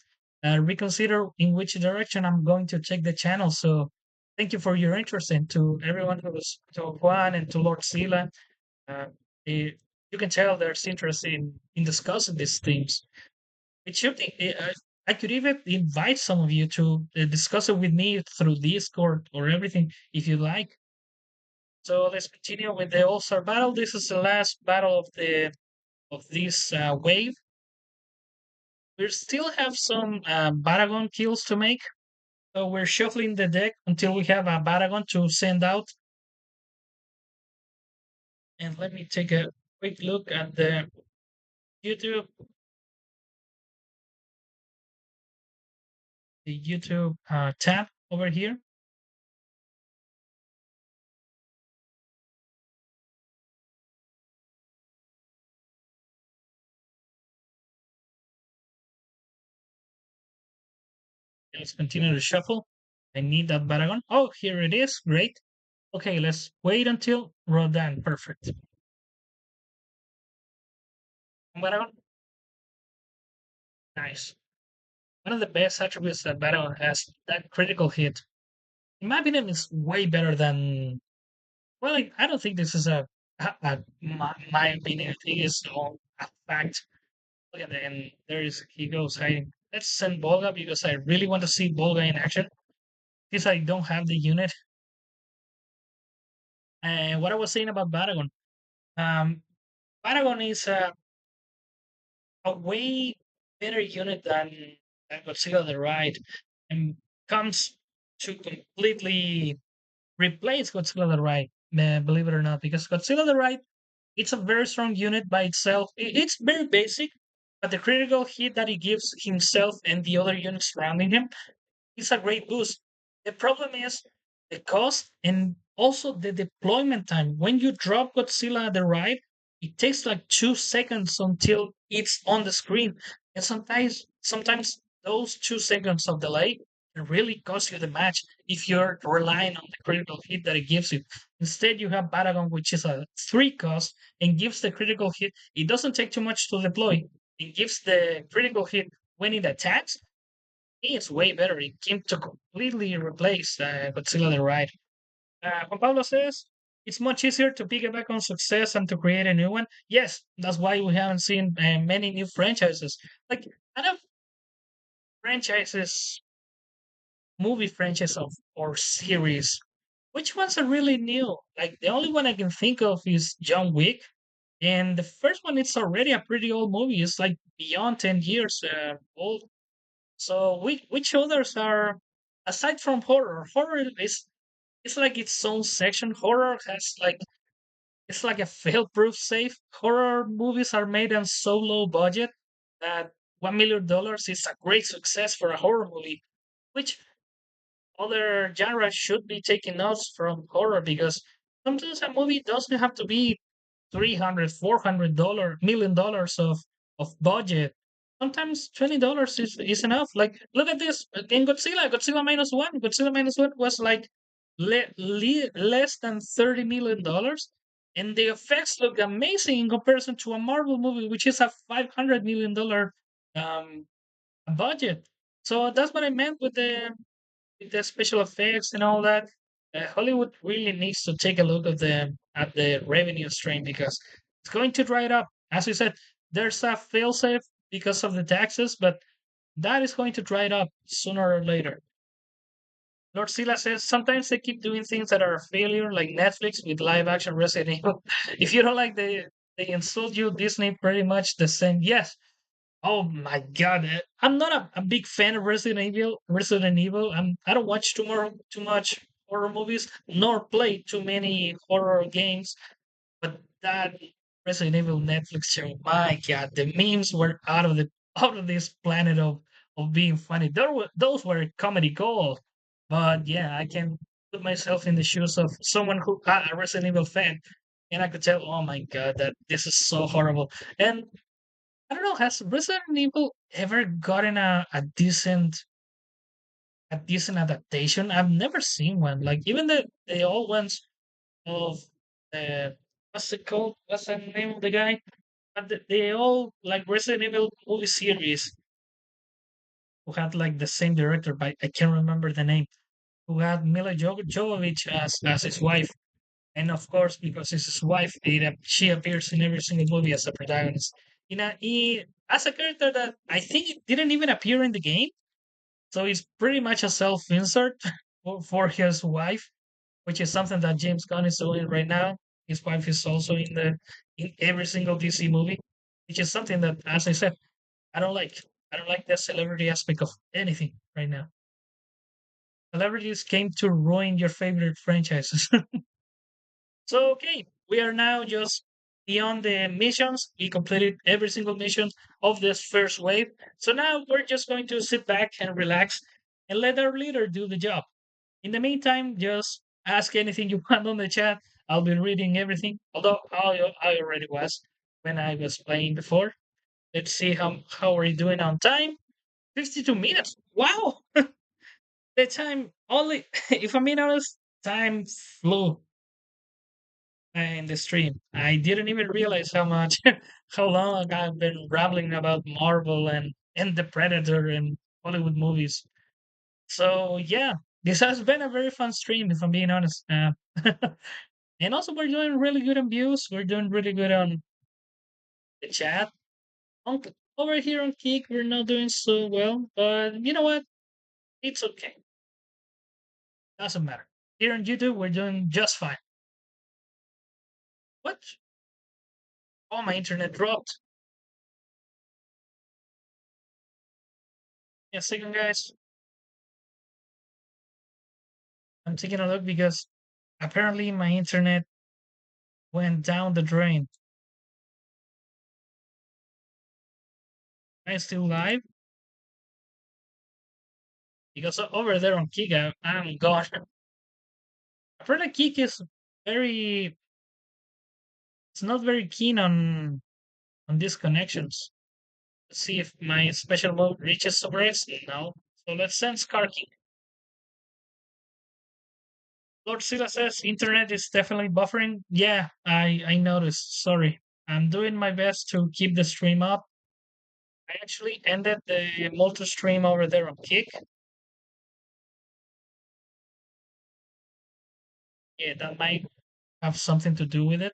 reconsider in which direction I'm going to take the channel. So thank you for your interest, and to everyone who's to Juan and to Lord Sila. Uh, eh, you can tell there's interest in discussing these themes. It should be. I could even invite some of you to discuss it with me through Discord or everything if you like. So let's continue with the All Star battle. This is the last battle of this wave. We still have some Baragon kills to make, so we're shuffling the deck until we have a Baragon to send out. And let me take a quick look at the YouTube tab over here. Let's continue to shuffle. I need that Baragon. Oh, here it is. Great. Okay, let's wait until Rodan. Perfect. Baragon. Nice. One of the best attributes that Baragon has, that critical hit. In my opinion, is way better than. Well, I don't think this is my opinion. I think it's all a fact. Look at that, and he goes hiding. Let's send Volga because I really want to see Volga in action. Since I don't have the unit. And what I was saying about Baragon. Um, Baragon is a way better unit than Godzilla the Ride, and comes to completely replace Godzilla the Ride, believe it or not, because Godzilla the Ride, it's a very strong unit by itself. It's very basic, but the critical hit that he gives himself and the other units surrounding him, it's a great boost. The problem is the cost and also the deployment time. When you drop Godzilla the ride, it takes like 2 seconds until it's on the screen. And sometimes those 2 seconds of delay can really cost you the match if you're relying on the critical hit that it gives you. Instead, you have Baragon, which is a 3 cost and gives the critical hit. It doesn't take too much to deploy. It gives the critical hit when it attacks, it's way better. It came to completely replace Godzilla the Ride. Juan Pablo says it's much easier to piggyback on success and to create a new one. Yes, that's why we haven't seen many new franchises. Like, out of franchises, movie franchises or series, which ones are really new? Like, the only one I can think of is John Wick. And the first one, it's already a pretty old movie. It's like beyond 10 years old. So which others are aside from horror? Horror is it's like its own section. Horror has like it's like a fail-proof safe. Horror movies are made on so low budget that $1 million is a great success for a horror movie, which other genres should be taking notes from horror because sometimes a movie doesn't have to be 300, $400 million of budget. Sometimes $20 is enough. Like look at this in Godzilla minus one. Godzilla minus one was like less than $30 million, and the effects look amazing in comparison to a Marvel movie, which is a $500 million um, budget. So that's what I meant with the special effects and all that. Hollywood really needs to take a look at the revenue stream because it's going to dry it up. As we said, there's a failsafe because of the taxes, but that is going to dry it up sooner or later. Lord Sila says sometimes they keep doing things that are a failure, like Netflix with live action Resident Evil. If you don't like they insult you, Disney pretty much the same. Yes, oh my god, I'm not a big fan of Resident Evil. Resident Evil. I don't watch too much horror movies, nor play too many horror games. But that Resident Evil Netflix show, my god, the memes were out of this planet of being funny. Those were comedy gold. But yeah, I can put myself in the shoes of someone who a Resident Evil fan, and I could tell, oh my god, that this is so horrible. And I don't know, has Resident Evil ever gotten a decent adaptation? I've never seen one. Like even the old ones of what's it called? What's the name of the guy? But they all like Resident Evil movie series who had like the same director, but I can't remember the name. Who had Mila Jovovich as his wife, and of course because it's his wife, she appears in every single movie as a protagonist. As a character that I think it didn't even appear in the game. So he's pretty much a self insert for his wife, which is something that James Gunn is doing right now. His wife is also in every single DC movie, which is something that, as I said, I don't like. I don't like the celebrity aspect of anything right now. Celebrities came to ruin your favorite franchises. So okay, we are now just beyond the missions. We completed every single mission of this first wave. So now we're just going to sit back and relax and let our leader do the job. In the meantime, just ask anything you want on the chat. I'll be reading everything. Although I already was when I was playing before. Let's see how are you doing on time. 52 minutes. Wow, the time only. If I'm being honest, time flew in the stream. I didn't even realize how much, how long I've been rambling about Marvel and the Predator and Hollywood movies. So yeah, this has been a very fun stream, if I'm being honest. And also, we're doing really good on views. We're doing really good on the chat. On, over here on Kick, we're not doing so well, but you know what? It's okay. Doesn't matter. Here on YouTube, we're doing just fine. What? Oh, my internet dropped. Yeah, second, guys. I'm taking a look because apparently my internet went down the drain. Am I still live? Because over there on Kick, I'm gone. Apparently, Kick is very. It's not very keen on these connections. Let's see if my special mode reaches over it. No. So let's send Skarky. Lord Sila says internet is definitely buffering. Yeah, I noticed. Sorry. I'm doing my best to keep the stream up. I actually ended the multi stream over there on Kick. Yeah, that might have something to do with it.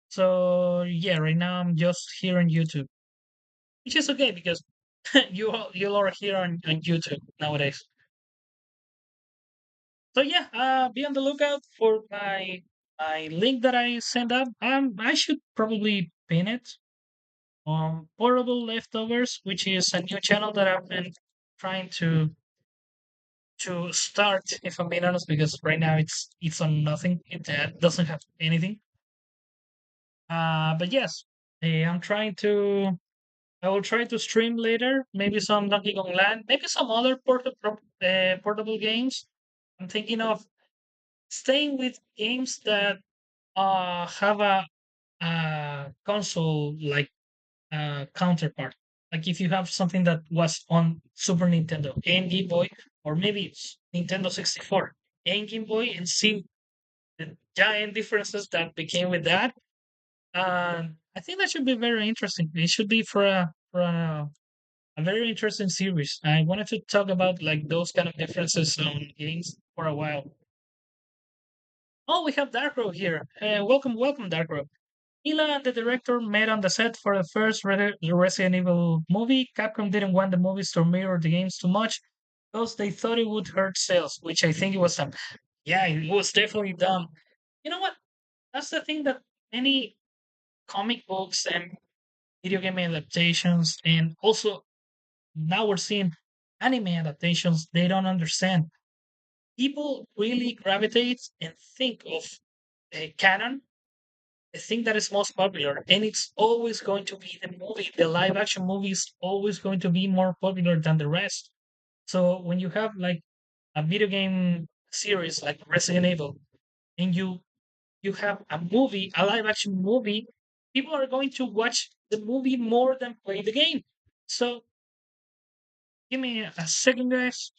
So yeah, right now I'm just here on YouTube, which is okay because you are here on YouTube nowadays. So yeah, be on the lookout for my link that I sent up. I should probably pin it on Portable Leftovers, which is a new channel that I've been trying to start, if I'm being honest, because right now it's on nothing. It doesn't have anything. But yes, I'm trying to. I will try to stream later. Maybe some Donkey Kong Land. Maybe some other portable games. I'm thinking of staying with games that have a console like counterpart. Like if you have something that was on Super Nintendo and Game Boy, or maybe it's Nintendo 64 and Game Boy, and see the giant differences that became with that. I think that should be very interesting. It should be a very interesting series. I wanted to talk about like those kind of differences on games for a while. Oh, we have Darkrow here. Welcome, welcome, Darkrow. Mila and the director met on the set for the first Resident Evil movie. Capcom didn't want the movies to mirror the games too much because they thought it would hurt sales, which I think it was yeah, it was definitely dumb. You know what? That's the thing that many comic books and video game adaptations, and also now we're seeing anime adaptations, they don't understand. People really gravitate and think of a canon, the thing that is most popular, and it's always going to be the movie. The live action movie is always going to be more popular than the rest. So when you have like a video game series like Resident Evil, and you have a movie, a live action movie, people are going to watch the movie more than play the game. So give me a second, guys.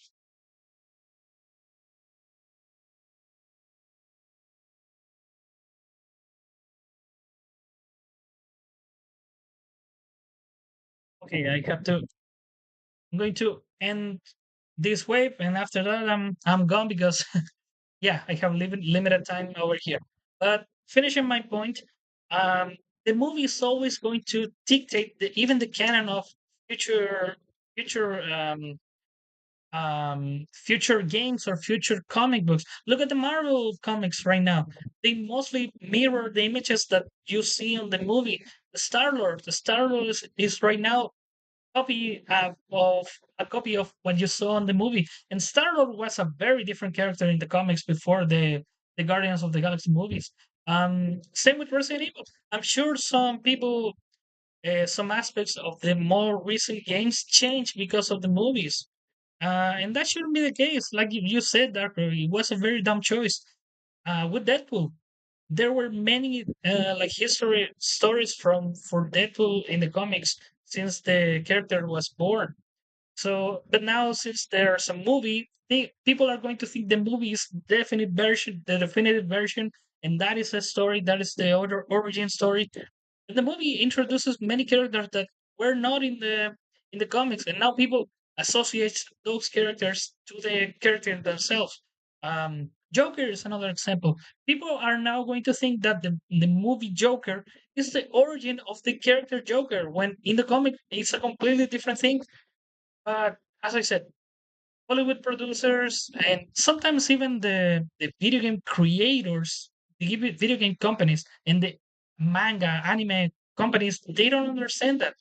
Okay, I'm going to end this wave, and after that, I'm gone because yeah, I have limited time over here. But finishing my point, the movie is always going to dictate even the canon of future future future games or future comic books. Look at the Marvel comics right now. They mostly mirror the images that you see on the movie. The Star Lord is right now copy of a copy of what you saw in the movie. And Star Lord was a very different character in the comics before the Guardians of the Galaxy movies. Same with Resident Evil. I'm sure some people, some aspects of the more recent games change because of the movies. And that shouldn't be the case. Like you said, Darker, it was a very dumb choice. With Deadpool, there were many like history stories from for Deadpool in the comics since the character was born. So, but now since there's a movie, people are going to think the movie is definite version, the definitive version, and that is a story. That is the other origin story. The movie introduces many characters that were not in the comics, and now people associate those characters to the character themselves. Joker is another example. People are now going to think that the movie Joker is the origin of the character Joker, when in the comic it's a completely different thing. But as I said, Hollywood producers and sometimes even the video game creators, video game companies and the manga, anime companies, they don't understand that.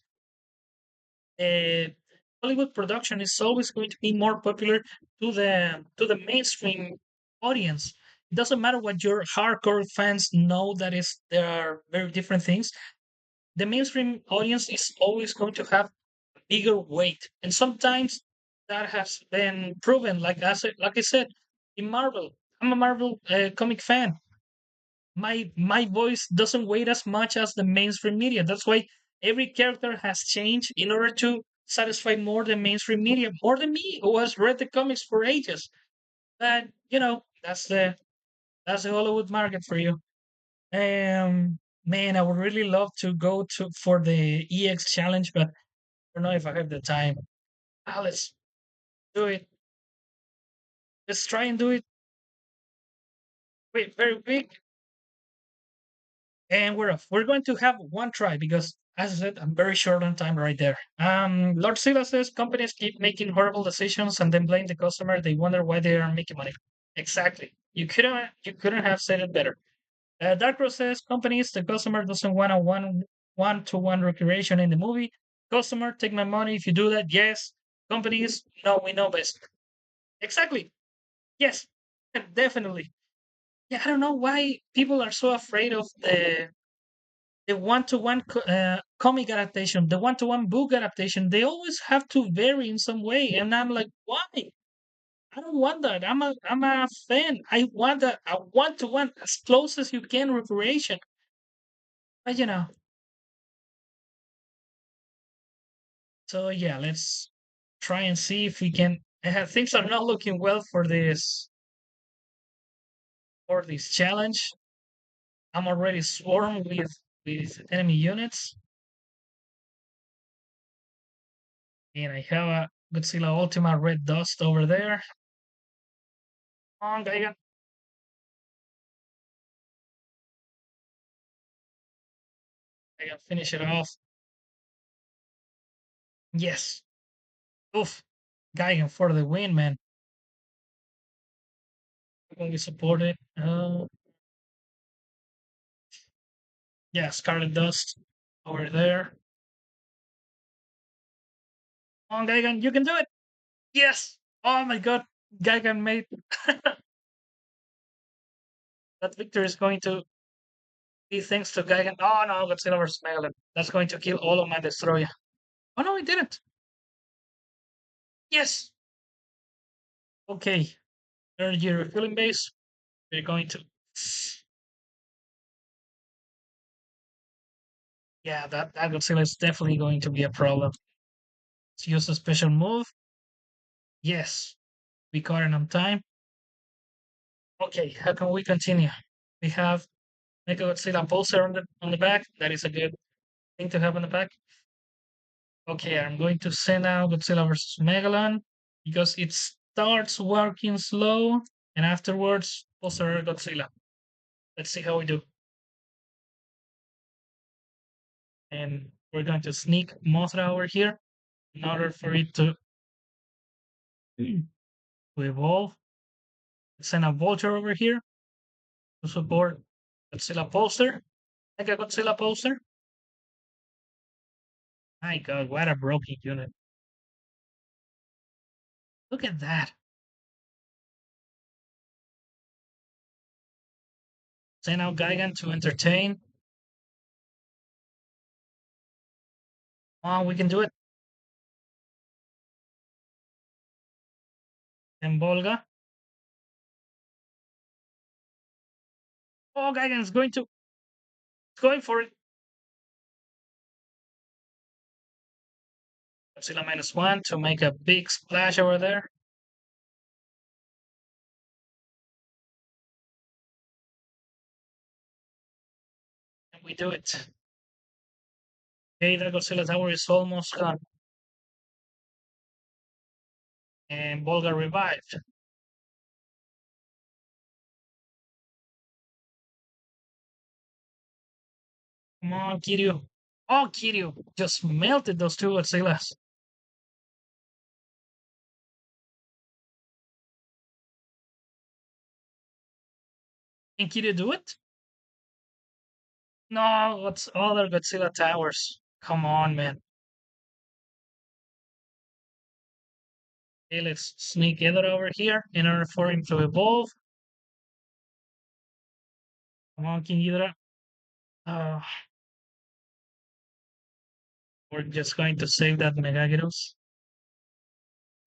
Hollywood production is always going to be more popular to the mainstream audience. It doesn't matter what your hardcore fans know that is there are very different things. The mainstream audience is always going to have bigger weight. And sometimes that has been proven. Like I said, in Marvel, I'm a Marvel comic fan. My voice doesn't weigh as much as the mainstream media. That's why every character has changed in order to satisfy more the mainstream media, more than me, who has read the comics for ages. But you know, that's the Hollywood market for you. Man, I would really love to go to for the EX challenge, but I don't know if I have the time. Let's do it. Let's try and do it. Wait, very quick. And we're off. We're going to have one try because, as I said, I'm very short on time right there. Lord Sila says companies keep making horrible decisions and then blame the customer. They wonder why they aren't making money. Exactly. You couldn't have said it better. Darkrow says companies, the customer doesn't want a one to one recreation in the movie. Customer, take my money if you do that. Yes. Companies, no, we know best. Exactly. Yes, definitely. Yeah, I don't know why people are so afraid of the one-to-one comic adaptation, the one-to-one book adaptation. They always have to vary in some way, and I'm like, why? I don't want that. I'm a fan. I want a one-to-one as close as you can recreation. But so yeah, let's try and see if we can. Things are not looking well for this challenge. I'm already swarmed with enemy units, and I have a Godzilla Ultima Red Dust over there. Come on, Giga. I can finish it off. Yes. Oof. Gigan for the win, man. When we support it. Yeah, Scarlet Dust over there. Come on, Gigan, you can do it. Yes. Oh my god. Gigan made that victory is going to be thanks to Gigan. Oh no, Godzilla vs. Megalon. That's going to kill all of my Destroyer. Oh no, it didn't. Yes. Okay. Energy refilling base. We're going to. Yeah, that Godzilla is definitely going to be a problem. Let's use a special move. Yes. We caught it on time. Okay, how can we continue? We have Mechagodzilla poster on the back. That is a good thing to have on the back. Okay, I'm going to send out Godzilla versus Megalon because it starts working slow, and afterwards poster Godzilla. Let's see how we do. And we're going to sneak Mothra over here in order for it to evolve. Send a Vulture over here to support Godzilla poster. Mega Godzilla poster. My god, what a broken unit. Look at that. Send out Gigan to entertain. Oh, we can do it. And Volga. Oh, Gigan is going for it. Godzilla -1 to make a big splash over there. And we do it. Okay, that Godzilla tower is almost gone. And Volga revived. Come on, Kiryu. Oh, Kiryu just melted those two Godzillas. Can Kiryu do it? No, what's other Godzilla towers? Come on, man. Okay, let's sneak Ghidorah over here in order for him to evolve. Come on, King Ghidorah. Uh, we're just going to save that Mega Gyros.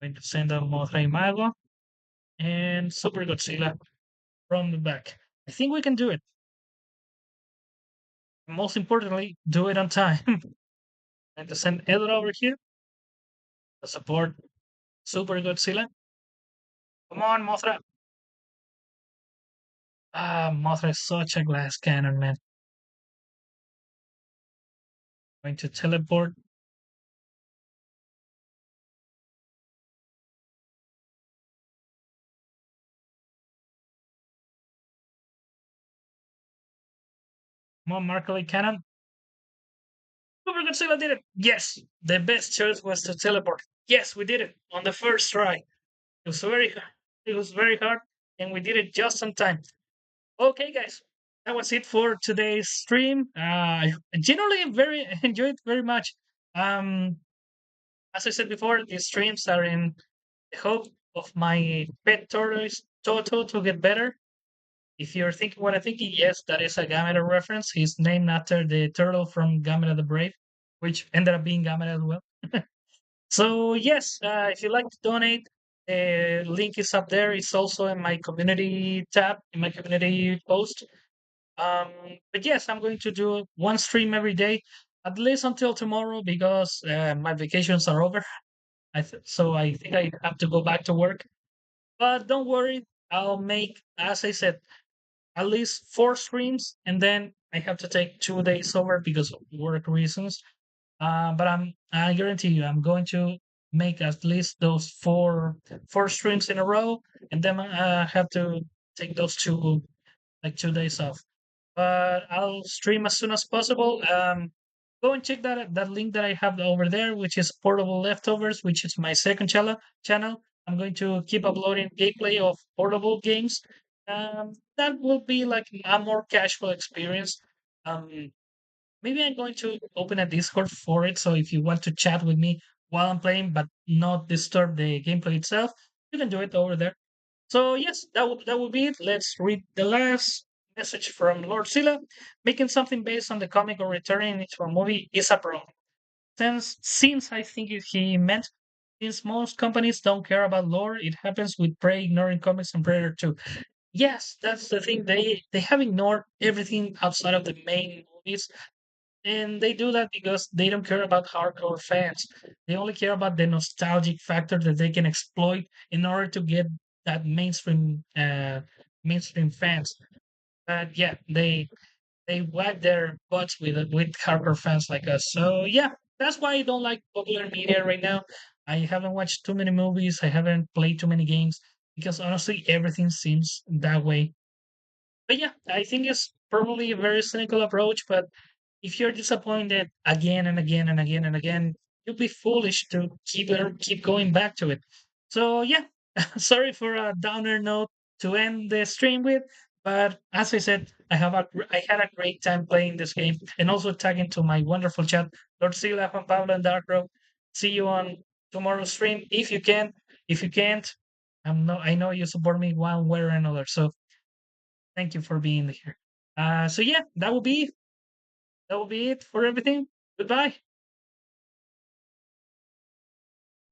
Going to send out Mothra Imago and Super Godzilla from the back. I think we can do it. Most importantly, do it on time. And to send Ghidorah over here to support Super Godzilla. Come on, Mothra. Ah, Mothra is such a glass cannon, man. Going to teleport. Come on, Markley Cannon. Super Godzilla did it. Yes, the best choice was to teleport. Yes, we did it on the first try. It was very hard, and we did it just on time. Okay, guys, that was it for today's stream. I generally very enjoyed very much. As I said before, these streams are in the hope of my pet tortoise Toto to get better. If you're thinking what I'm thinking, yes, that is a Gamera reference. He's named after the turtle from Gamera the Brave, which ended up being Gamera as well. So yes, if you'd like to donate, link is up there. It's also in my community tab, in my community post. Um, but yes, I'm going to do one stream every day, at least until tomorrow, because my vacations are over. So I think I have to go back to work. But don't worry, I'll make, as I said, at least four streams, and then I have to take 2 days over because of work reasons. But I guarantee you, I'm going to make at least those four streams in a row, and then I have to take those 2 days off. But I'll stream as soon as possible. Go and check that link that I have over there, which is Portable Leftovers, which is my second channel. I'm going to keep uploading gameplay of portable games. That will be like a more casual experience. Um, Maybe I'm going to open a Discord for it. So if you want to chat with me while I'm playing, but not disturb the gameplay itself, you can do it over there. So yes, that would be it. Let's read the last message from Lord Silla. Making something based on the comic or returning it to a movie is a problem. Since I think he meant, since most companies don't care about lore, it happens with Prey ignoring comics and Predator too. Yes, that's the thing. They have ignored everything outside of the main movies, and they do that because they don't care about hardcore fans. They only care about the nostalgic factor that they can exploit in order to get that mainstream fans. But yeah, they wag their butts with hardcore fans like us. So yeah, that's why I don't like popular media right now. I haven't watched too many movies. I haven't played too many games because honestly, everything seems that way. But yeah, I think it's probably a very cynical approach. But if you're disappointed again and again and again and again, you'll be foolish to keep going back to it. So yeah, sorry for a downer note to end the stream with, but as I said, I had a great time playing this game and also tagging to my wonderful chat, Lord Sila, Juan Pablo, and Darkro. See you on tomorrow's stream if you can. If you can't, I know you support me one way or another. So thank you for being here. So yeah, that will be it for everything. Goodbye.